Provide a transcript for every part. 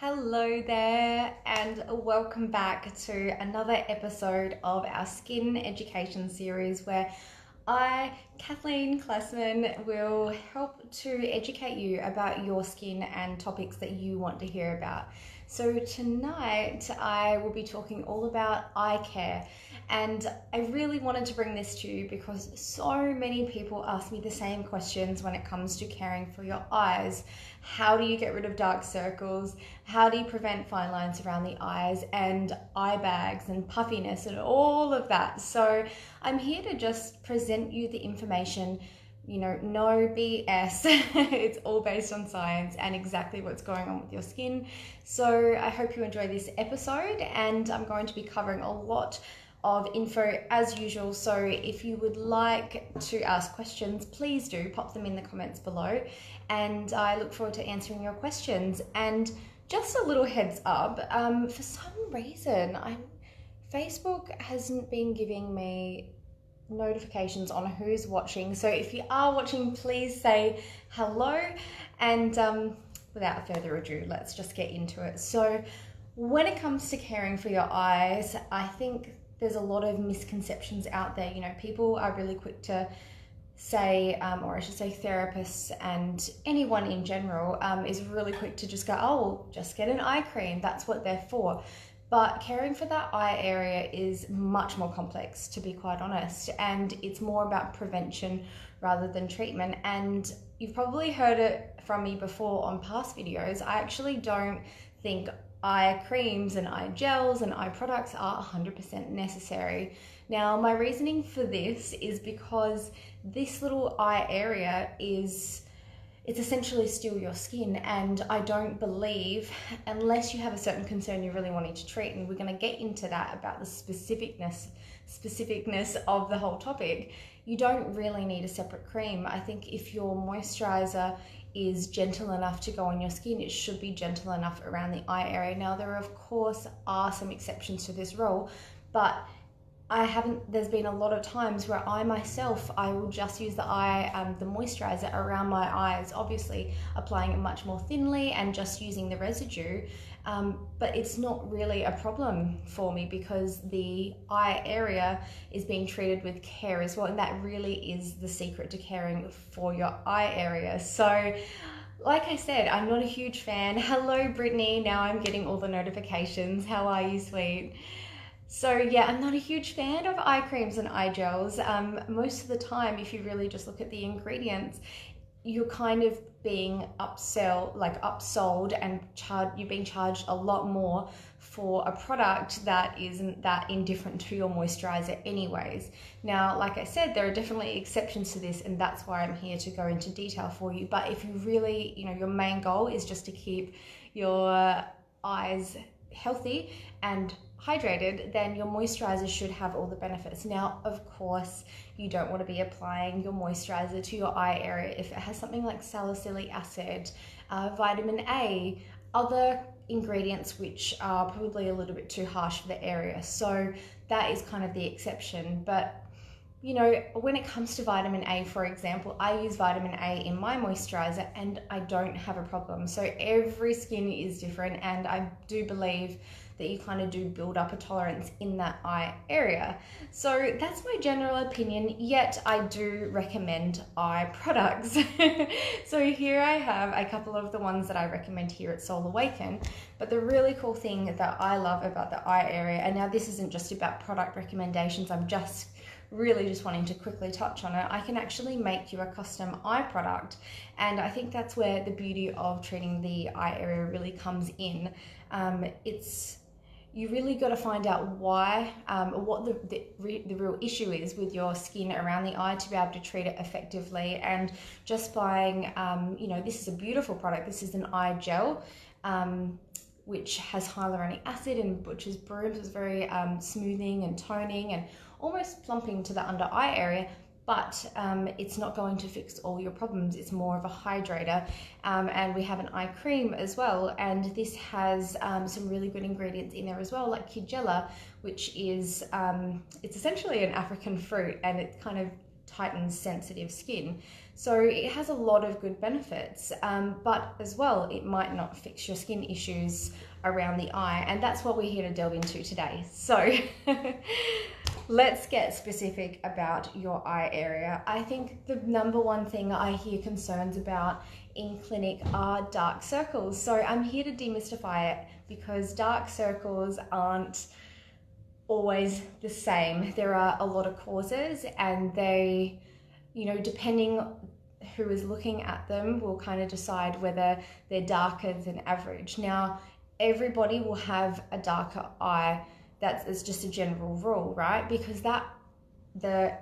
Hello there, and welcome back to another episode of our skin education series where I, Kathleen Klessman, will help to educate you about your skin and topics that you want to hear about. So tonight I will be talking all about eye care, and I really wanted to bring this to you because so many people ask me the same questions when it comes to caring for your eyes. How do you get rid of dark circles? How do you prevent fine lines around the eyes and eye bags and puffiness and all of that? So I'm here to just present you the information, no BS. It's all based on science and exactly what's going on with your skin. So I hope you enjoy this episode, and I'm going to be covering a lot of info as usual. So if you would like to ask questions, please do pop them in the comments below, and I look forward to answering your questions. And just a little heads up, for some reason Facebook hasn't been giving me notifications on who's watching. So if you are watching, please say hello. And without further ado, let's just get into it. So when it comes to caring for your eyes, I think there's a lot of misconceptions out there. People are really quick to say, or I should say therapists and anyone in general is really quick to just go, oh, just get an eye cream. That's what they're for. But caring for that eye area is much more complex, to be quite honest, and it's more about prevention rather than treatment. And you've probably heard it from me before on past videos. I actually don't think eye creams and eye gels and eye products are 100% necessary. Now, my reasoning for this is because this little eye area it's essentially still your skin, and I don't believe, unless you have a certain concern you're really wanting to treat, and we're going to get into that about the specificness of the whole topic, you don't really need a separate cream. I think if your moisturizer is gentle enough to go on your skin, it should be gentle enough around the eye area. Now, there of course are some exceptions to this rule, but there's been a lot of times where I will just use the moisturizer around my eyes, obviously applying it much more thinly and just using the residue. But it's not really a problem for me because the eye area is being treated with care as well. And that really is the secret to caring for your eye area. So like I said, I'm not a huge fan. Hello, Brittany. Now I'm getting all the notifications. How are you, sweet? So yeah, I'm not a huge fan of eye creams and eye gels. Most of the time, if you really just look at the ingredients, you're kind of being upsold and you're being charged a lot more for a product that isn't that indifferent to your moisturizer anyways. Now, like I said, there are definitely exceptions to this, and that's why I'm here to go into detail for you. But if you really, your main goal is just to keep your eyes healthy and hydrated, then your moisturizer should have all the benefits. Now, of course, you don't want to be applying your moisturizer to your eye area if it has something like salicylic acid, vitamin A, other ingredients which are probably a little bit too harsh for the area. So that is kind of the exception. But when it comes to vitamin A, for example, I use vitamin A in my moisturizer and I don't have a problem. So every skin is different, and I do believe that you kind of do build up a tolerance in that eye area. So that's my general opinion, yet I do recommend eye products. So here I have a couple of the ones that I recommend here at Soul Awaken. But the really cool thing that I love about the eye area, and now this isn't just about product recommendations, I'm just wanting to quickly touch on it, I can actually make you a custom eye product. And I think that's where the beauty of treating the eye area really comes in. You really got to find out why, what the real issue is with your skin around the eye to be able to treat it effectively. And just buying, this is a beautiful product. This is an eye gel, which has hyaluronic acid and Butcher's Brooms. It's very smoothing and toning and almost plumping to the under eye area, but it's not going to fix all your problems. It's more of a hydrator. And we have an eye cream as well, and this has some really good ingredients in there as well, like Kidgella, which is it's essentially an African fruit, and it kind of tightens sensitive skin. So it has a lot of good benefits, but as well, it might not fix your skin issues around the eye, and that's what we're here to delve into today. So let's get specific about your eye area. I think the number one thing I hear concerns about in clinic are dark circles. So I'm here to demystify it, because dark circles aren't always the same. There are a lot of causes, and they, depending who is looking at them, will kind of decide whether they're darker than average. Now, everybody will have a darker eye. That's just a general rule, right? Because the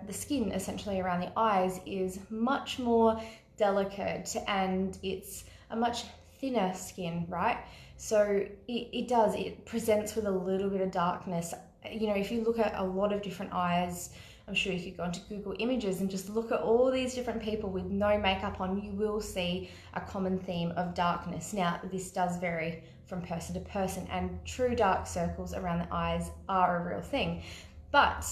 skin essentially around the eyes is much more delicate, and it's a much thinner skin, right? So it presents with a little bit of darkness. If you look at a lot of different eyes, I'm sure you could go into Google Images and just look at all these different people with no makeup on, you will see a common theme of darkness. Now, this does vary from person to person, and true dark circles around the eyes are a real thing. But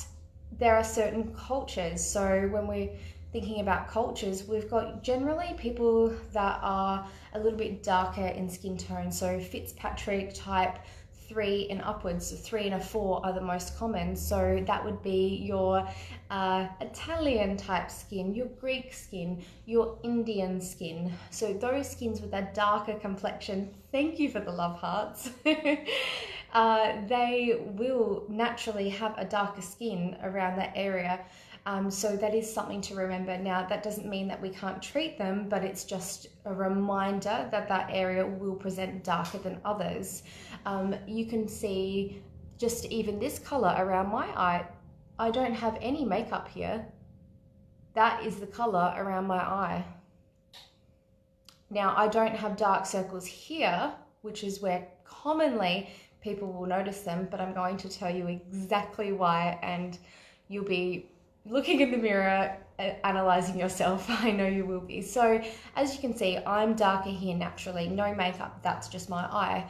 there are certain cultures. So when we're thinking about cultures, we've got generally people that are a little bit darker in skin tone. So Fitzpatrick type 3 and upwards, 3 and a 4 are the most common. So that would be your Italian type skin, your Greek skin, your Indian skin. So those skins with that darker complexion, thank you for the love hearts. They will naturally have a darker skin around that area. So that is something to remember. Now, that doesn't mean that we can't treat them, but it's just a reminder that that area will present darker than others. You can see just even this color around my eye. I don't have any makeup here. That is the color around my eye. Now, I don't have dark circles here, which is where commonly people will notice them, but I'm going to tell you exactly why, and you'll be looking in the mirror, analyzing yourself. I know you will be. So as you can see, I'm darker here naturally, no makeup, that's just my eye.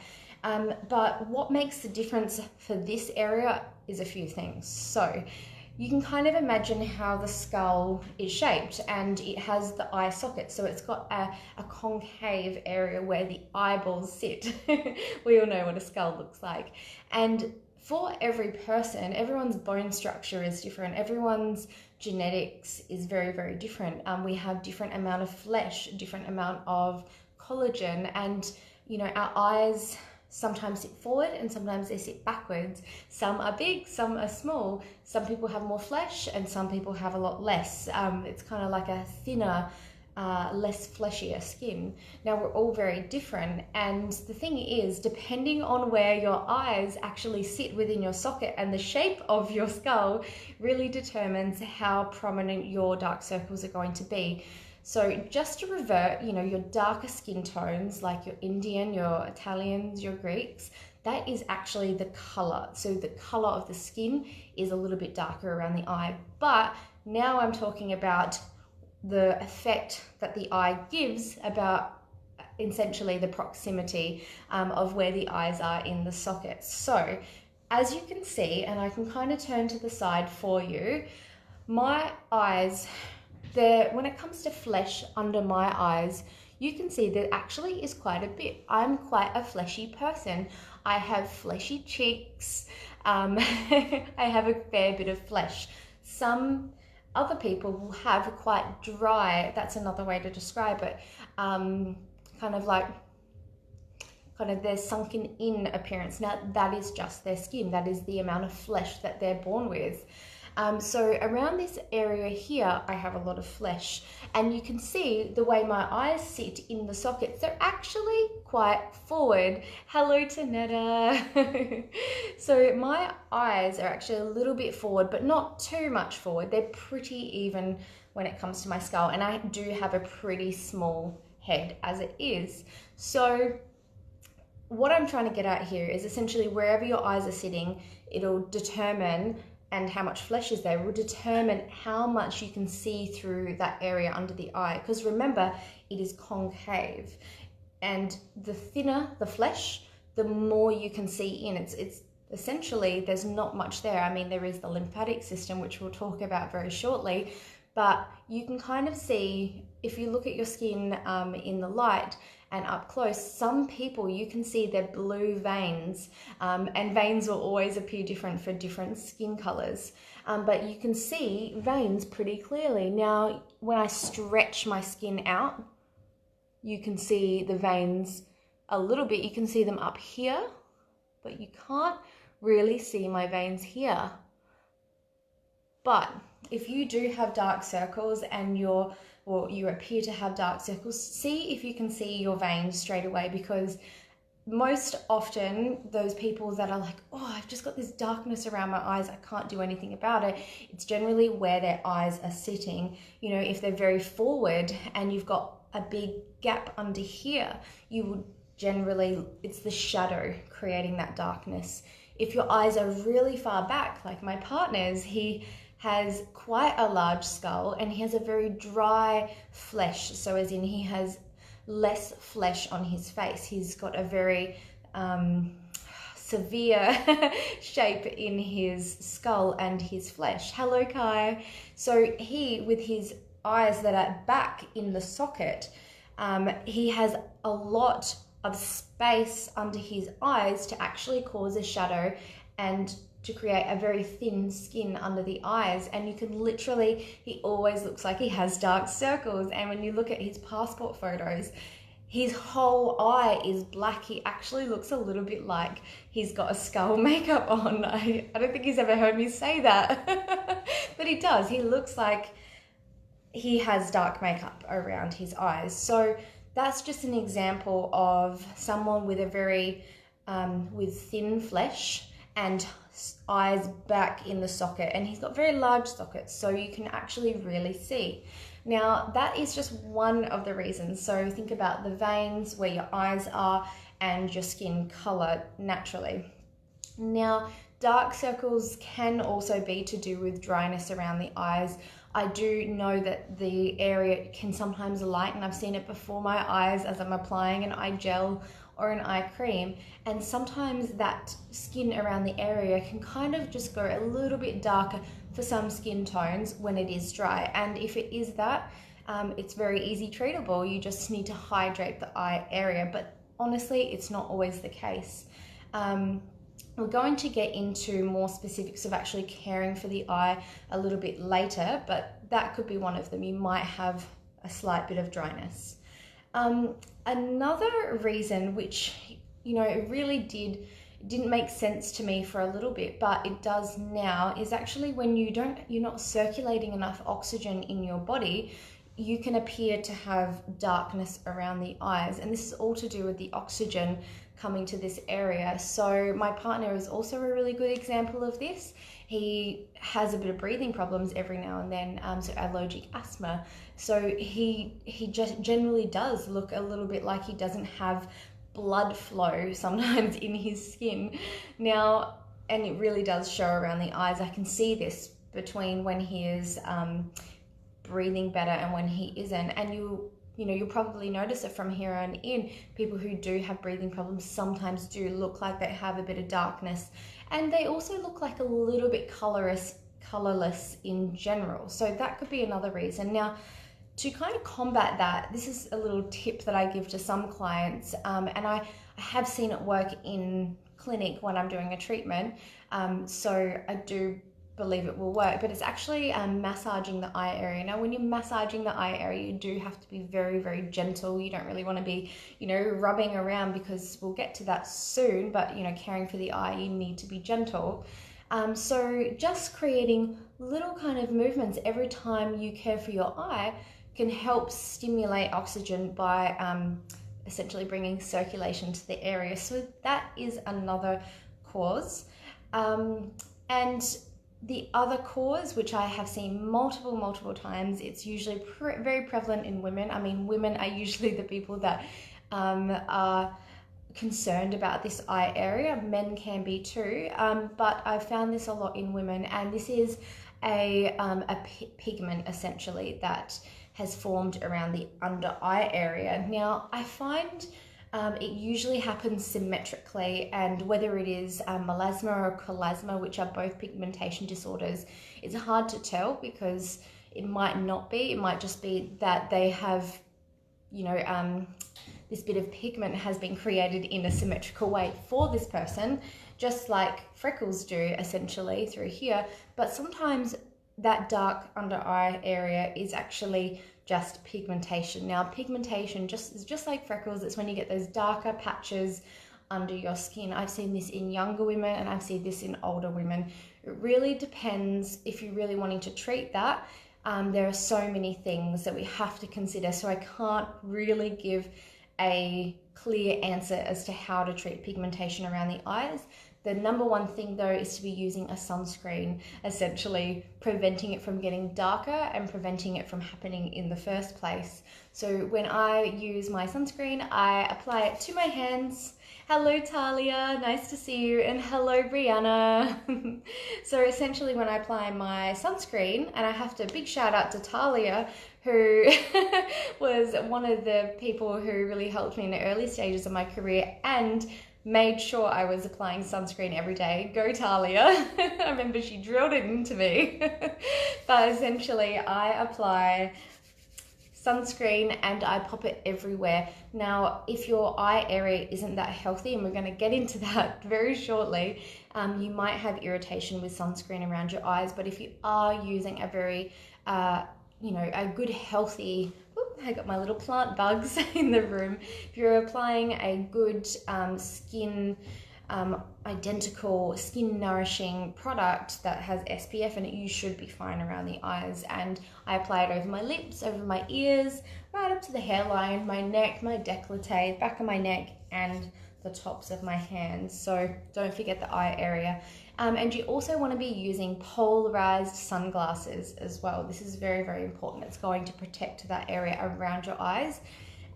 But what makes the difference for this area is a few things. So you can kind of imagine how the skull is shaped, and it has the eye socket. So it's got a concave area where the eyeballs sit. We all know what a skull looks like. And for every person, everyone's bone structure is different. Everyone's genetics is very, very different. We have different amount of flesh, different amount of collagen, and our eyes sometimes sit forward and sometimes they sit backwards. Some are big, some are small. Some people have more flesh and some people have a lot less. It's kind of like a thinner, less fleshier skin. Now, we're all very different, and the thing is, depending on where your eyes actually sit within your socket and the shape of your skull really determines how prominent your dark circles are going to be. So just to revert, your darker skin tones like your Indian, your Italians, your Greeks, that is actually the color. So the color of the skin is a little bit darker around the eye. But now I'm talking about the effect that the eye gives about essentially the proximity of where the eyes are in the socket. So as you can see, and I can kind of turn to the side for you, my eyes, when it comes to flesh under my eyes, you can see there actually is quite a bit. I'm quite a fleshy person. I have fleshy cheeks. I have a fair bit of flesh. Some other people will have quite dry, that's another way to describe it, kind of their sunken in appearance. Now that is just their skin. That is the amount of flesh that they're born with. So around this area here, I have a lot of flesh, and you can see the way my eyes sit in the sockets. They're actually quite forward. Hello, Tanetta. So my eyes are actually a little bit forward, but not too much forward. They're pretty even when it comes to my skull, and I do have a pretty small head as it is. So what I'm trying to get at here is essentially wherever your eyes are sitting, it'll determine, and how much flesh is there will determine how much you can see through that area under the eye. Because remember, it is concave, and the thinner the flesh, the more you can see in. It's essentially, there's not much there. I mean, there is the lymphatic system, which we'll talk about very shortly, but you can kind of see, if you look at your skin in the light and up close, some people you can see their blue veins, and veins will always appear different for different skin colors, but you can see veins pretty clearly. Now, when I stretch my skin out, you can see the veins a little bit. You can see them up here, but you can't really see my veins here. But if you do have dark circles and you appear to have dark circles, see if you can see your veins straight away, because most often those people that are like, oh, I've just got this darkness around my eyes, I can't do anything about it, it's generally where their eyes are sitting. You know, if they're very forward and you've got a big gap under here, you would generally, it's the shadow creating that darkness. If your eyes are really far back, like my partner's, he has quite a large skull and he has a very dry flesh. So as in, he has less flesh on his face. He's got a very severe shape in his skull and his flesh. Hello, Kai. So he, with his eyes that are back in the socket, he has a lot of space under his eyes to actually cause a shadow and to create a very thin skin under the eyes. And you can literally, he always looks like he has dark circles. And when you look at his passport photos, his whole eye is black. He actually looks a little bit like he's got a skull makeup on. I don't think he's ever heard me say that, but he does. He looks like he has dark makeup around his eyes. So that's just an example of someone with a very, with thin flesh and eyes back in the socket, and he's got very large sockets, so you can actually really see. Now, that is just one of the reasons. So think about the veins, where your eyes are, and your skin color naturally. Now, dark circles can also be to do with dryness around the eyes. I do know that the area can sometimes lighten. I've seen it before my eyes as I'm applying an eye gel or an eye cream, and sometimes that skin around the area can kind of just go a little bit darker for some skin tones when it is dry. And if it is that, it's very easy treatable. You just need to hydrate the eye area, but honestly, it's not always the case. We're going to get into more specifics of actually caring for the eye a little bit later, but that could be one of them. You might have a slight bit of dryness. Another reason, which, you know, it really didn't make sense to me for a little bit, but it does now, is actually when you're not circulating enough oxygen in your body, you can appear to have darkness around the eyes. And this is all to do with the oxygen coming to this area. So my partner is also a really good example of this. He has a bit of breathing problems every now and then, so allergic asthma. So he just generally does look a little bit like he doesn't have blood flow sometimes in his skin. Now, and it really does show around the eyes. I can see this between when he is breathing better and when he isn't. And you'll probably notice it from here on in. People who do have breathing problems sometimes do look like they have a bit of darkness, and they also look like a little bit colorless in general. So that could be another reason. Now, to kind of combat that, this is a little tip that I give to some clients, and I have seen it work in clinic when I'm doing a treatment, so I do believe it will work, but it's actually massaging the eye area. Now, when you're massaging the eye area, you do have to be very, very gentle. You don't really want to be, rubbing around, because we'll get to that soon, but, caring for the eye, you need to be gentle. So just creating little kind of movements every time you care for your eye can help stimulate oxygen by essentially bringing circulation to the area. So that is another cause. And the other cause, which I have seen multiple times, it's usually very prevalent in women. I mean, women are usually the people that are concerned about this eye area. Men can be too, but I've found this a lot in women, and this is a pigment essentially that has formed around the under eye area. Now, I find it usually happens symmetrically, and whether it is melasma or chloasma, which are both pigmentation disorders, it's hard to tell, because it might not be. It might just be that they have, this bit of pigment has been created in a symmetrical way for this person, just like freckles do essentially through here. But sometimes that dark under eye area is actually just pigmentation. Now, pigmentation is just like freckles. It's when you get those darker patches under your skin. I've seen this in younger women and I've seen this in older women. It really depends if you're really wanting to treat that. There are so many things that we have to consider, so I can't really give a clear answer as to how to treat pigmentation around the eyes. The number one thing though is to be using a sunscreen, essentially preventing it from getting darker and preventing it from happening in the first place. So when I use my sunscreen, I apply it to my hands. Hello Talia, nice to see you, and hello Brianna. So essentially when I apply my sunscreen, and I have to big shout out to Talia, who was one of the people who really helped me in the early stages of my career and made sure I was applying sunscreen every day. Go Talia. I remember she drilled it into me. But essentially I apply sunscreen and I pop it everywhere. Now, if your eye area isn't that healthy, and we're going to get into that very shortly, you might have irritation with sunscreen around your eyes. But if you are using a very, a good healthy, I got my little plant bugs in the room. If you're applying a good identical skin nourishing product that has SPF in it, you should be fine around the eyes. And I apply it over my lips, over my ears, right up to the hairline, my neck, my décolleté, back of my neck, and the tops of my hands. So don't forget the eye area. And you also want to be using polarized sunglasses as well. This is very, very important. It's going to protect that area around your eyes.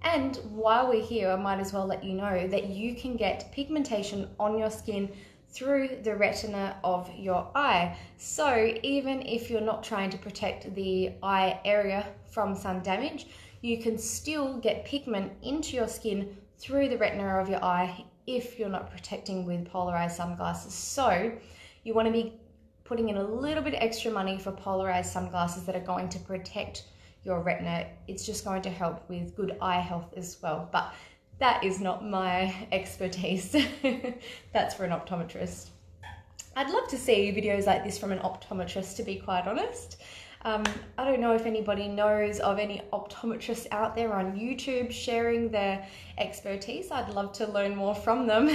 And while we're here, I might as well let you know that you can get pigmentation on your skin through the retina of your eye. So even if you're not trying to protect the eye area from sun damage, you can still get pigment into your skin through the retina of your eye if you're not protecting with polarized sunglasses. So you want to be putting in a little bit extra money for polarized sunglasses that are going to protect your retina. It's just going to help with good eye health as well. But that is not my expertise. That's for an optometrist. I'd love to see videos like this from an optometrist, to be quite honest. I don't know if anybody knows of any optometrists out there on YouTube sharing their expertise. I'd love to learn more from them,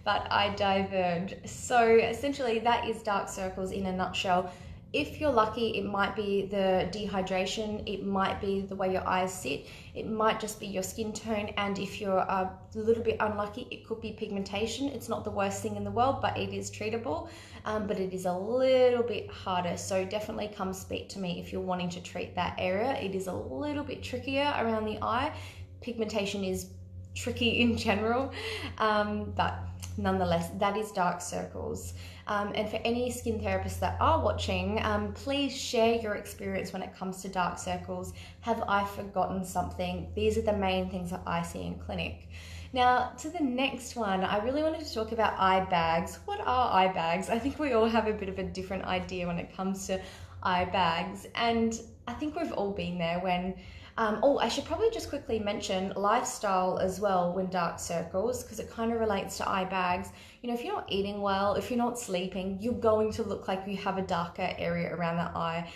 but I diverge. So essentially that is dark circles in a nutshell. If you're lucky, it might be the dehydration, it might be the way your eyes sit, it might just be your skin tone, and if you're a little bit unlucky, it could be pigmentation. It's not the worst thing in the world, but it is treatable, but it is a little bit harder. So definitely come speak to me if you're wanting to treat that area. It is a little bit trickier around the eye. Pigmentation is tricky in general, but nonetheless, that is dark circles. And for any skin therapists that are watching, please share your experience when it comes to dark circles. Have I forgotten something? These are the main things that I see in clinic. Now, to the next one, I really wanted to talk about eye bags. What are eye bags? I think we all have a bit of a different idea when it comes to eye bags. And I think we've all been there when I should probably just quickly mention lifestyle as well when dark circles, because it kind of relates to eye bags. You know, if you're not eating well, if you're not sleeping, you're going to look like you have a darker area around the eye.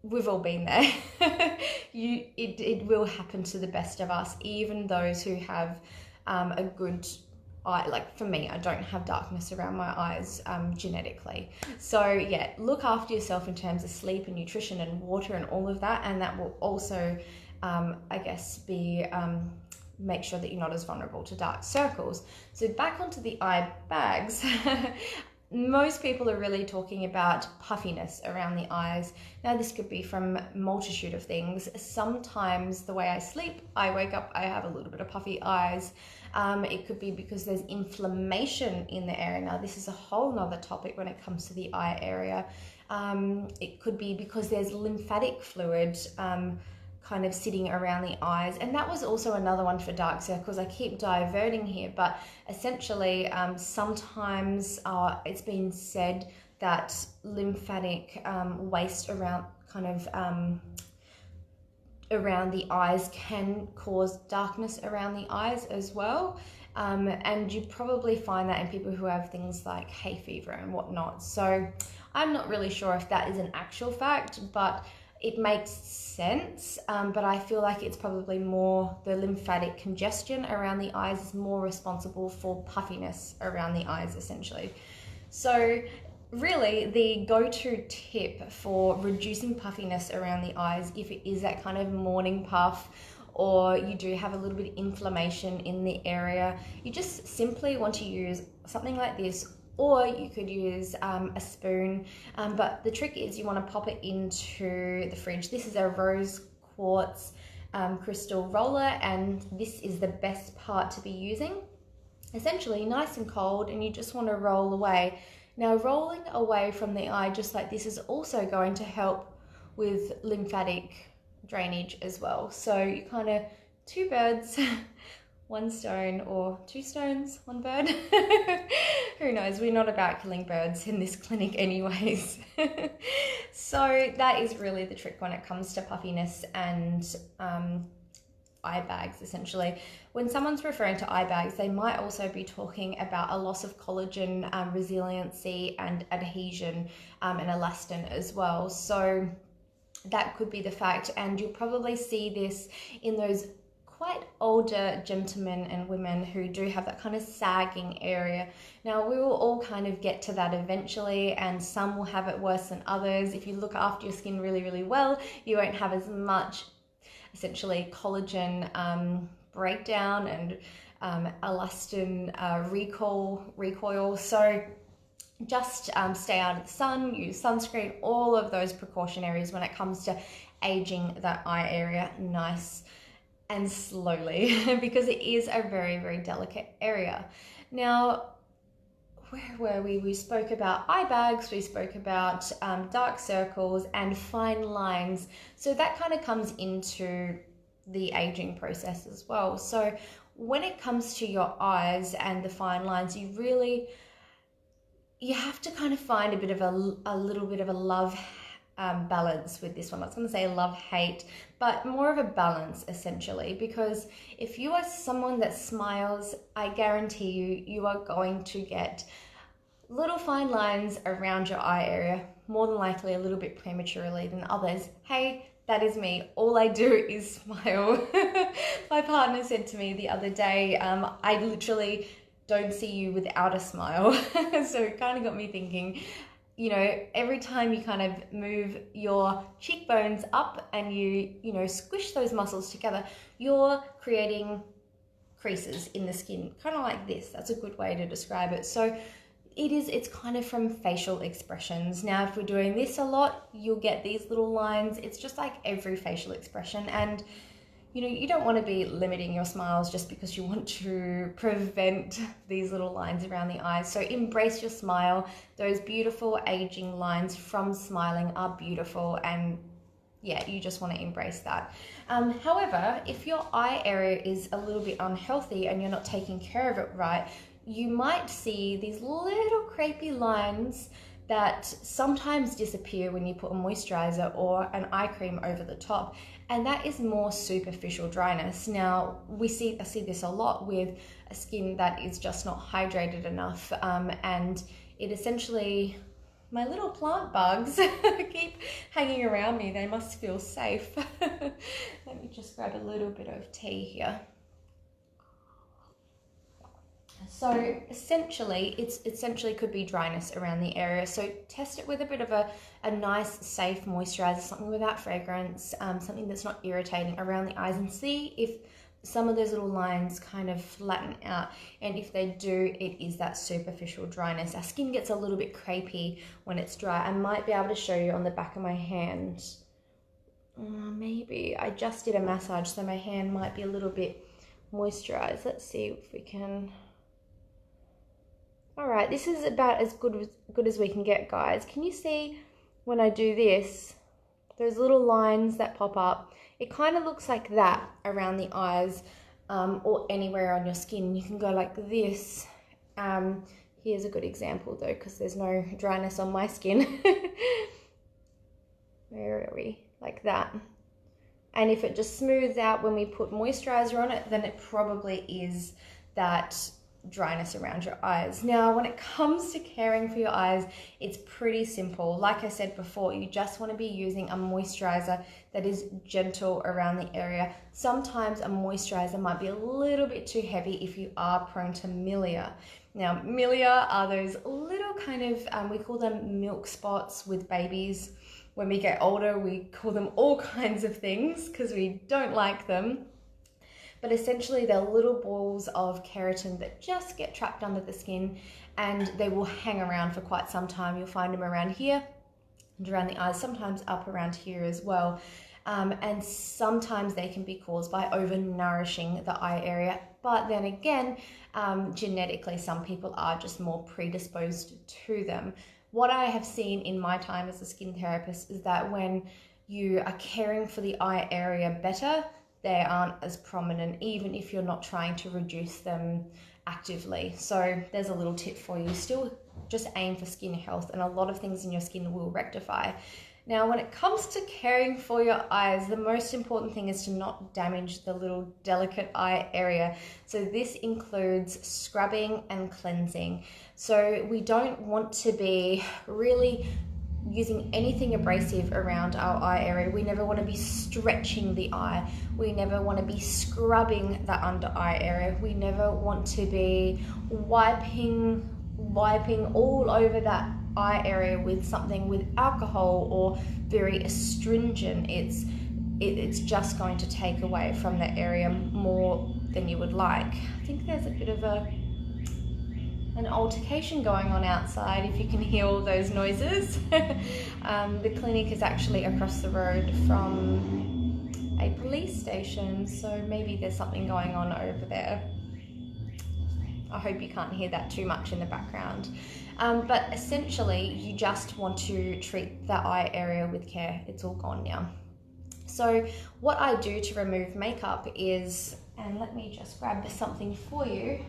We've all been there. It will happen to the best of us, even those who have a good eye. Like for me, I don't have darkness around my eyes genetically. So yeah, look after yourself in terms of sleep and nutrition and water and all of that, and that will also make sure that you're not as vulnerable to dark circles. So back onto the eye bags. Most people are really talking about puffiness around the eyes. Now this could be from a multitude of things. Sometimes the way I sleep, I wake up, I have a little bit of puffy eyes. It could be because there's inflammation in the area. Now this is a whole nother topic when it comes to the eye area. It could be because there's lymphatic fluid kind of sitting around the eyes, and that was also another one for dark circles. I keep diverting here, but essentially sometimes it's been said that lymphatic waste around kind of around the eyes can cause darkness around the eyes as well. And you probably find that in people who have things like hay fever and whatnot. So I'm not really sure if that is an actual fact, but it makes sense. But I feel like it's probably more the lymphatic congestion around the eyes is more responsible for puffiness around the eyes, essentially. So really, the go-to tip for reducing puffiness around the eyes, if it is that kind of morning puff, or you do have a little bit of inflammation in the area, you just simply want to use something like this, or you could use a spoon, but the trick is you want to pop it into the fridge. This is a rose quartz crystal roller, and this is the best part to be using. Essentially nice and cold, and you just want to roll away. Now, rolling away from the eye just like this is also going to help with lymphatic drainage as well. So you kind of two birds, one stone, or two stones, one bird. Who knows? We're not about killing birds in this clinic anyways. So that is really the trick when it comes to puffiness and eye bags, essentially. When someone's referring to eye bags, they might also be talking about a loss of collagen, resiliency and adhesion, and elastin as well. So that could be the fact, and you'll probably see this in those quite older gentlemen and women who do have that kind of sagging area. Now, we will all kind of get to that eventually, and some will have it worse than others. If you look after your skin really, really well, you won't have as much essentially collagen breakdown and elastin recoil. So just stay out of the sun, use sunscreen, all of those precautionaries when it comes to aging that eye area nice and slowly because it is a very, very delicate area. Now, where were we? We spoke about eye bags, we spoke about dark circles and fine lines. So that kind of comes into the aging process as well. So when it comes to your eyes and the fine lines, you have to kind of find a little bit of a love balance with this one. I was going to say love-hate, but more of a balance essentially, because if you are someone that smiles, I guarantee you are going to get little fine lines around your eye area, more than likely a little bit prematurely than others. Hey, that is me. All I do is smile. My partner said to me the other day, I literally don't see you without a smile. So it kind of got me thinking, you know, every time you kind of move your cheekbones up and you squish those muscles together, you're creating creases in the skin, kind of like this. That's a good way to describe it. So it's kind of from facial expressions. Now, if we're doing this a lot, you'll get these little lines. It's just like every facial expression. And you don't want to be limiting your smiles just because you want to prevent these little lines around the eyes. So embrace your smile. Those beautiful aging lines from smiling are beautiful, and yeah, you just want to embrace that. However, if your eye area is a little bit unhealthy and you're not taking care of it right, you might see these little crepey lines that sometimes disappear when you put a moisturizer or an eye cream over the top, and that is more superficial dryness. Now, I see this a lot with a skin that is just not hydrated enough, and it essentially, my little plant bugs keep hanging around me. They must feel safe. Let me just grab a little bit of tea here. So essentially, it could be dryness around the area. So test it with a bit of a nice, safe moisturizer, something without fragrance, something that's not irritating around the eyes, and see if some of those little lines kind of flatten out. And if they do, it is that superficial dryness. Our skin gets a little bit crepey when it's dry. I might be able to show you on the back of my hand. Maybe. I just did a massage, so my hand might be a little bit moisturized. Let's see if we can... All right, this is about as good as we can get, guys. Can you see when I do this, those little lines that pop up? It kind of looks like that around the eyes, or anywhere on your skin. You can go like this. Here's a good example though, because there's no dryness on my skin. Where are we? Like that. And if it just smooths out when we put moisturizer on it, then it probably is that dryness around your eyes. Now, when it comes to caring for your eyes, it's pretty simple. Like I said before, you just want to be using a moisturizer that is gentle around the area. Sometimes a moisturizer might be a little bit too heavy if you are prone to milia. Now, milia are those little kind of, we call them milk spots with babies. When we get older, we call them all kinds of things because we don't like them. But essentially, they're little balls of keratin that just get trapped under the skin, and they will hang around for quite some time. You'll find them around here and around the eyes, sometimes up around here as well. And sometimes they can be caused by over-nourishing the eye area. But then again, genetically, some people are just more predisposed to them. What I have seen in my time as a skin therapist is that when you are caring for the eye area better, they aren't as prominent, even if you're not trying to reduce them actively. So there's a little tip for you. Still just aim for skin health, and a lot of things in your skin will rectify. Now, when it comes to caring for your eyes, the most important thing is to not damage the little delicate eye area. So this includes scrubbing and cleansing. So we don't want to be really using anything abrasive around our eye area. We never want to be stretching the eye. We never want to be scrubbing the under eye area. We never want to be wiping all over that eye area with something with alcohol or very astringent. It's just going to take away from the area more than you would like. I think there's a bit of an altercation going on outside, if you can hear all those noises. The clinic is actually across the road from a police station, so maybe there's something going on over there. I hope you can't hear that too much in the background. But essentially, you just want to treat the eye area with care. It's all gone now. So what I do to remove makeup is, and let me just grab something for you.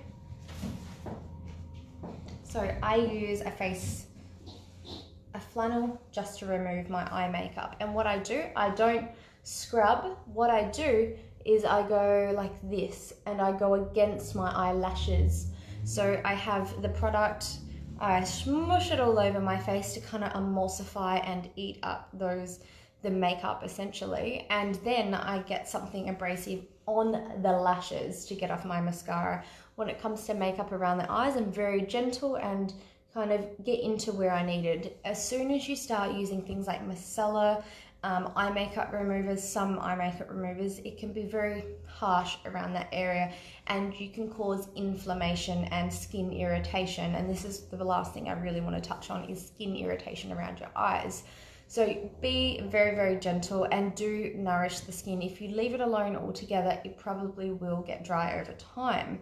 So I use a flannel just to remove my eye makeup. And what I do, I don't scrub. What I do is I go like this, and I go against my eyelashes. So I have the product, I smush it all over my face to kind of emulsify and eat up the makeup essentially. And then I get something abrasive on the lashes to get off my mascara. When it comes to makeup around the eyes, I'm very gentle and kind of get into where I needed. As soon as you start using things like micellar, eye makeup removers, some eye makeup removers, it can be very harsh around that area, and you can cause inflammation and skin irritation. And this is the last thing I really want to touch on, is skin irritation around your eyes. So be very, very gentle and do nourish the skin. If you leave it alone altogether, it probably will get dry over time.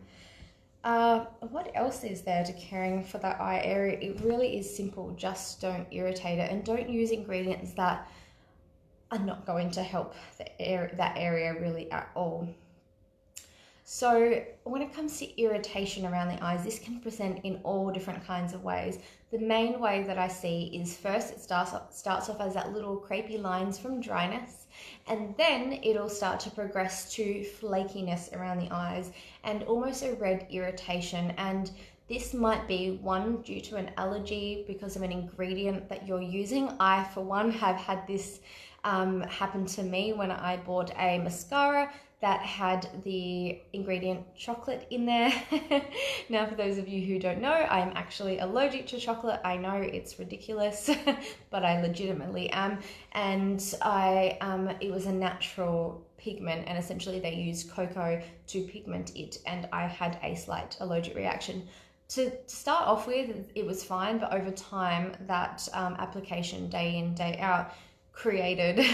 What else is there to caring for that eye area? It really is simple. Just don't irritate it, and don't use ingredients that are not going to help that area really at all. So when it comes to irritation around the eyes, this can present in all different kinds of ways. The main way that I see is, first it starts off as that little crepey lines from dryness, and then it'll start to progress to flakiness around the eyes and almost a red irritation. And this might be one due to an allergy because of an ingredient that you're using. I, for one, have had this happen to me when I bought a mascara that had the ingredient chocolate in there. Now, for those of you who don't know, I'm actually allergic to chocolate. I know it's ridiculous, but I legitimately am. And it was a natural pigment, and essentially they used cocoa to pigment it, and I had a slight allergic reaction. To start off with, it was fine, but over time, that application day in, day out created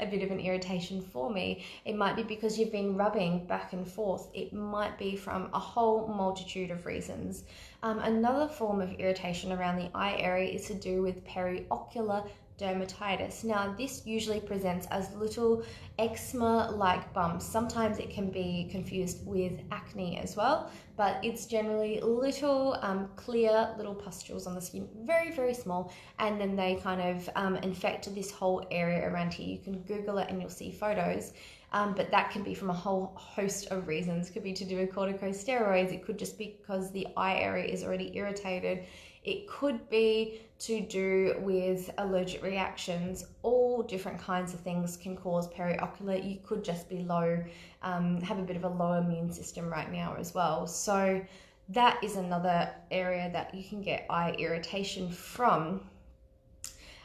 a bit of an irritation for me. It might be because you've been rubbing back and forth. It might be from a whole multitude of reasons. Another form of irritation around the eye area is to do with periocular dermatitis. Now, this usually presents as little eczema-like bumps. Sometimes it can be confused with acne as well, but it's generally little clear little pustules on the skin, very, very small, and then they kind of infect this whole area around here. You can Google it and you'll see photos. But that can be from a whole host of reasons. It could be to do with corticosteroids. It could just be because the eye area is already irritated. It could be to do with allergic reactions. All different kinds of things can cause periocular. You could just be low, have a bit of a low immune system right now as well. So that is another area that you can get eye irritation from.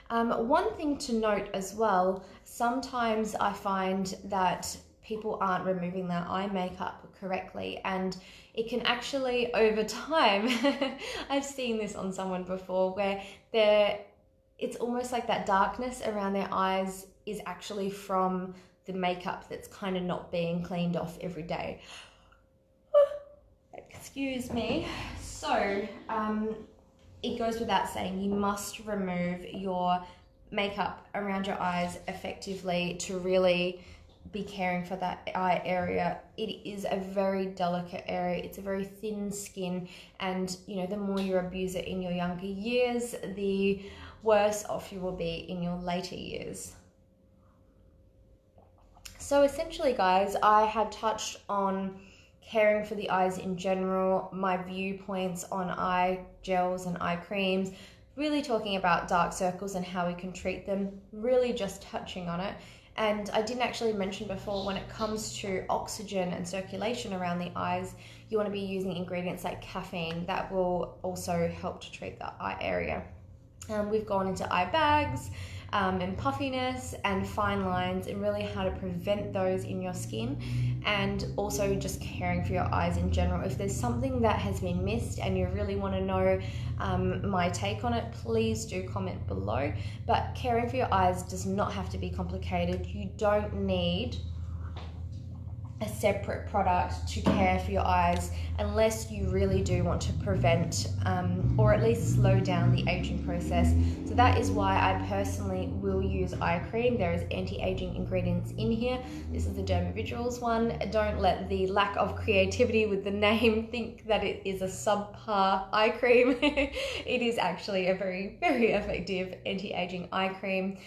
One thing to note as well, sometimes I find that people aren't removing their eye makeup correctly, and it can actually, over time, I've seen this on someone before, where it's almost like that darkness around their eyes is actually from the makeup that's kind of not being cleaned off every day. Excuse me. So, it goes without saying, you must remove your makeup around your eyes effectively to really be caring for that eye area. It is a very delicate area. It's a very thin skin, and the more you abuse it in your younger years, the worse off you will be in your later years. So essentially, guys, I had touched on caring for the eyes in general, my viewpoints on eye gels and eye creams, really talking about dark circles and how we can treat them, really just touching on it. And I didn't actually mention before, when it comes to oxygen and circulation around the eyes, you want to be using ingredients like caffeine. That will also help to treat the eye area. We've gone into eye bags, and puffiness and fine lines, and really how to prevent those in your skin, and also just caring for your eyes in general. If there's something that has been missed and you really want to know my take on it, please do comment below. But caring for your eyes does not have to be complicated. You don't need a separate product to care for your eyes unless you really do want to prevent or at least slow down the aging process. So that is why I personally will use eye cream. There is anti-aging ingredients in here. This is the Dermavisuals one. Don't let the lack of creativity with the name think that it is a subpar eye cream. It is actually a very, very effective anti-aging eye cream.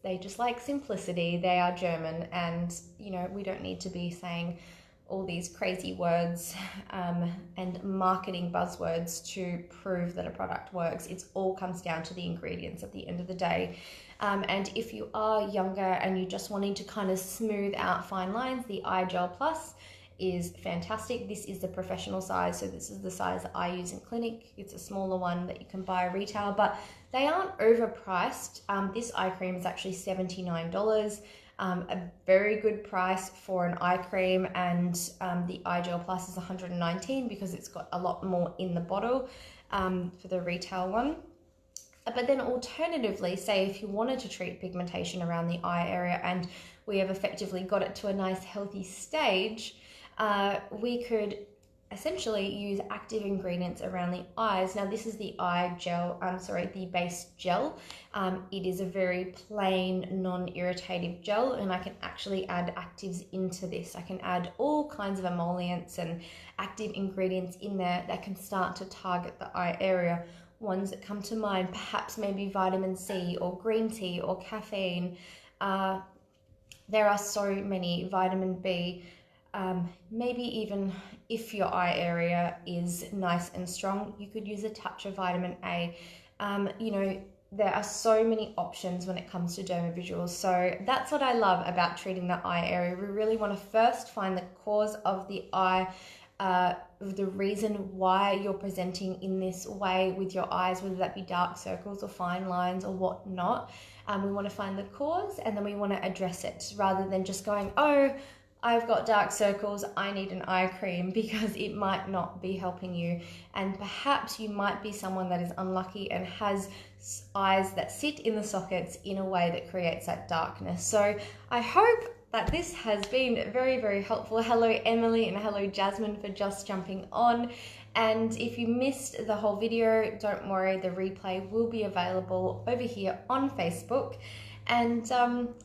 They just like simplicity. They are German, and we don't need to be saying all these crazy words and marketing buzzwords to prove that a product works. It all comes down to the ingredients at the end of the day. And if you are younger and you're just wanting to kind of smooth out fine lines, the Eye Gel Plus is fantastic. This is the professional size, so this is the size that I use in clinic. It's a smaller one that you can buy retail, but they aren't overpriced. This eye cream is actually $79, a very good price for an eye cream, and the Eye Gel Plus is $119 because it's got a lot more in the bottle for the retail one. But then alternatively, say if you wanted to treat pigmentation around the eye area and we have effectively got it to a nice healthy stage, we could essentially use active ingredients around the eyes. Now this is the the base gel. It is a very plain, non-irritative gel, and I can actually add actives into this. I can add all kinds of emollients and active ingredients in there that can start to target the eye area. Ones that come to mind, perhaps maybe vitamin C or green tea or caffeine. There are so many, vitamin B, maybe even if your eye area is nice and strong, you could use a touch of vitamin A. There are so many options when it comes to Dermavisuals. So that's what I love about treating the eye area. We really want to first find the cause of the eye, the reason why you're presenting in this way with your eyes, whether that be dark circles or fine lines or whatnot. We want to find the cause, and then we want to address it rather than just going, oh, I've got dark circles, I need an eye cream, because it might not be helping you. And perhaps you might be someone that is unlucky and has eyes that sit in the sockets in a way that creates that darkness. So I hope that this has been very, very helpful. Hello, Emily, and hello, Jasmine, for just jumping on. And if you missed the whole video, don't worry, the replay will be available over here on Facebook. And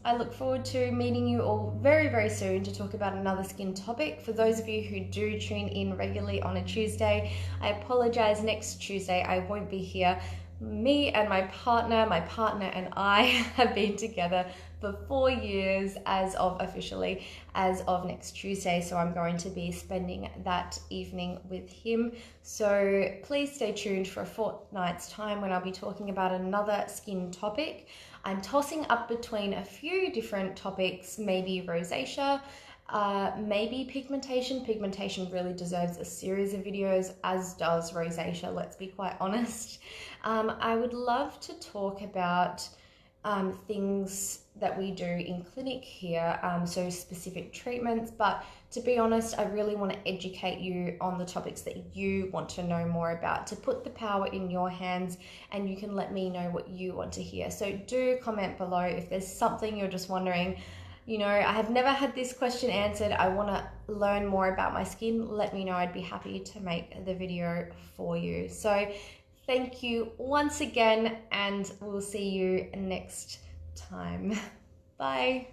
I look forward to meeting you all very, very soon to talk about another skin topic. For those of you who do tune in regularly on a Tuesday, I apologize, next Tuesday I won't be here. Me and my partner and I have been together for 4 years officially as of next Tuesday. So I'm going to be spending that evening with him. So please stay tuned for a fortnight's time when I'll be talking about another skin topic. I'm tossing up between a few different topics, maybe rosacea, maybe pigmentation. Pigmentation really deserves a series of videos, as does rosacea, let's be quite honest. I would love to talk about things that we do in clinic here, so specific treatments, but to be honest, I really want to educate you on the topics that you want to know more about, to put the power in your hands, and you can let me know what you want to hear. So do comment below if there's something you're just wondering, you know, I have never had this question answered, I want to learn more about my skin, let me know. I'd be happy to make the video for you. So thank you once again, and we'll see you next time. Bye.